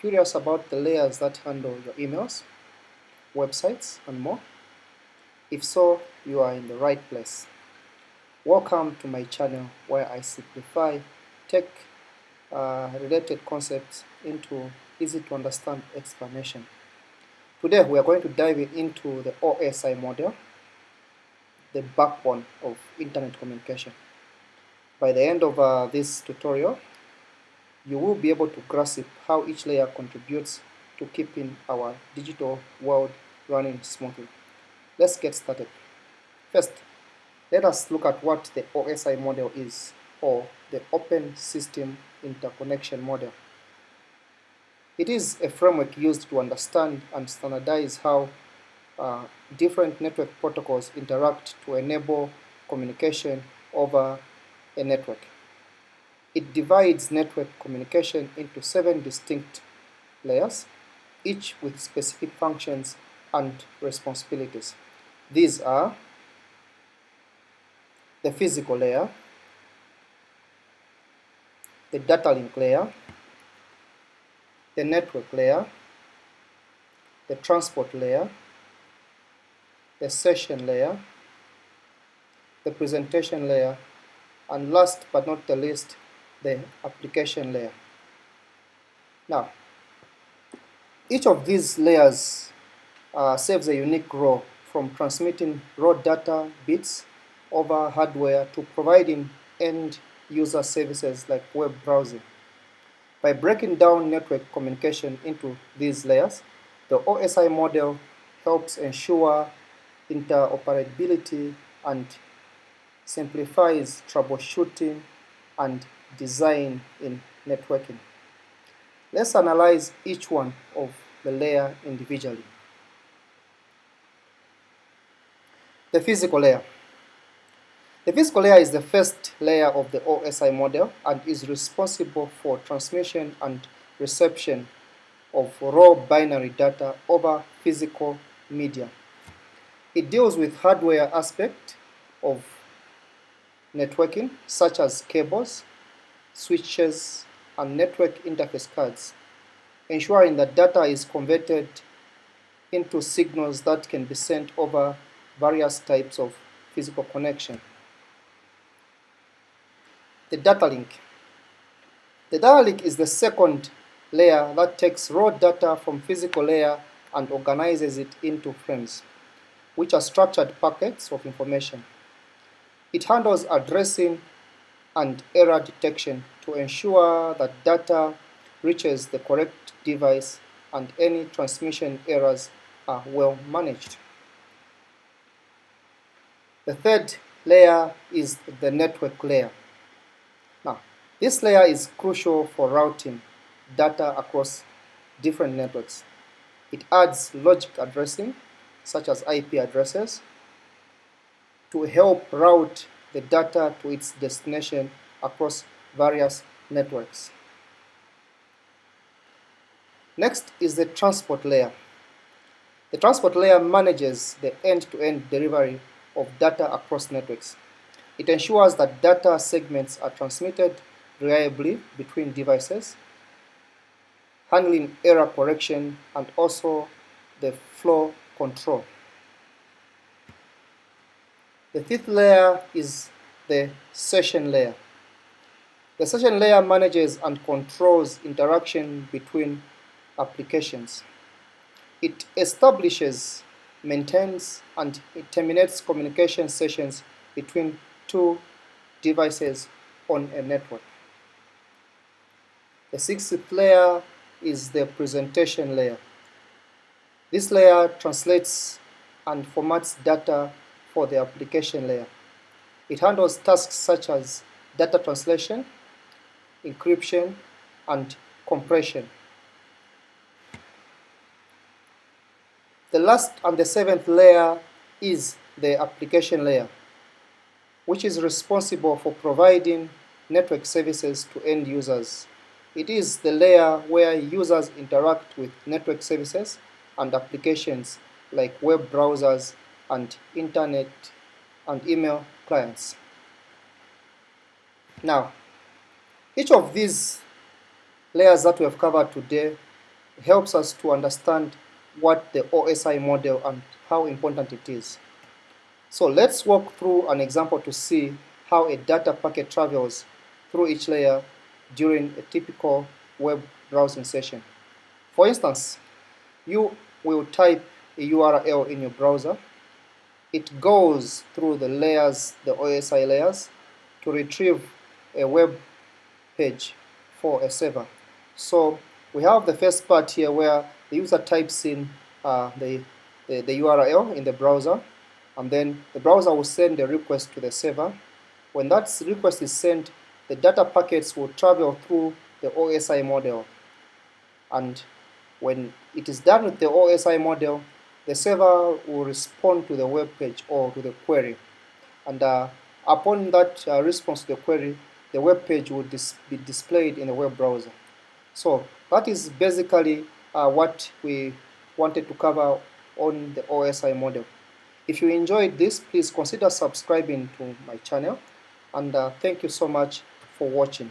curious about the layers that handle your emails, websites, and more? If so, you are in the right place. Welcome to my channel where I simplify tech related concepts into easy to understand explanation. Today we are going to dive into the OSI model, the backbone of internet communication. By the end of this tutorial, you will be able to grasp how each layer contributes to keeping our digital world running smoothly. Let's get started. First, let us look at what the OSI model is, or the Open System Interconnection model. It is a framework used to understand and standardize how different network protocols interact to enable communication over a network. It divides network communication into 7 distinct layers, each with specific functions and responsibilities. These are the physical layer, the data link layer, the network layer, the transport layer, the session layer, the presentation layer, and last but not the least, the application layer. Now, each of these layers serves a unique role, from transmitting raw data bits over hardware to providing end-user services like web browsing. By breaking down network communication into these layers, the OSI model helps ensure interoperability and simplifies troubleshooting and design in networking. Let's analyze each one of the layers individually. The physical layer. The physical layer is the first layer of the OSI model and is responsible for transmission and reception of raw binary data over physical media. It deals with hardware aspect of networking, such as cables, switches, and network interface cards, ensuring that data is converted into signals that can be sent over various types of physical connection. The data link. The data link is the second layer that takes raw data from physical layer and organizes it into frames, which are structured packets of information. It handles addressing and error detection to ensure that data reaches the correct device and any transmission errors are well managed. The third layer is the network layer. Now, this layer is crucial for routing data across different networks. It adds logic addressing, such as IP addresses, to help route the data to its destination across various networks. Next is the transport layer. The transport layer manages the end-to-end delivery of data across networks. It ensures that data segments are transmitted reliably between devices, handling error correction, and also the flow control. The fifth layer is the session layer. The session layer manages and controls interaction between applications. It establishes, maintains, and it terminates communication sessions between two devices on a network. The sixth layer is the presentation layer. This layer translates and formats data for the application layer. It handles tasks such as data translation, encryption, and compression. The last and the seventh layer is the application layer, which is responsible for providing network services to end users. It is the layer where users interact with network services and applications like web browsers and internet and email clients. Now, each of these layers that we have covered today helps us to understand what the OSI model and how important it is. So let's walk through an example to see how a data packet travels through each layer during a typical web browsing session. For instance, you will type a URL in your browser. It goes through the layers, the OSI layers, to retrieve a web page for a server. So we have the first part here where the user types in the URL in the browser, and then the browser will send a request to the server. When that request is sent, the data packets will travel through the OSI model, and when it is done with the OSI model, the server will respond to the web page or to the query, and upon that response to the query, the web page will be displayed in the web browser. So that is basically what we wanted to cover on the OSI model. If you enjoyed this, please consider subscribing to my channel, and thank you so much for watching.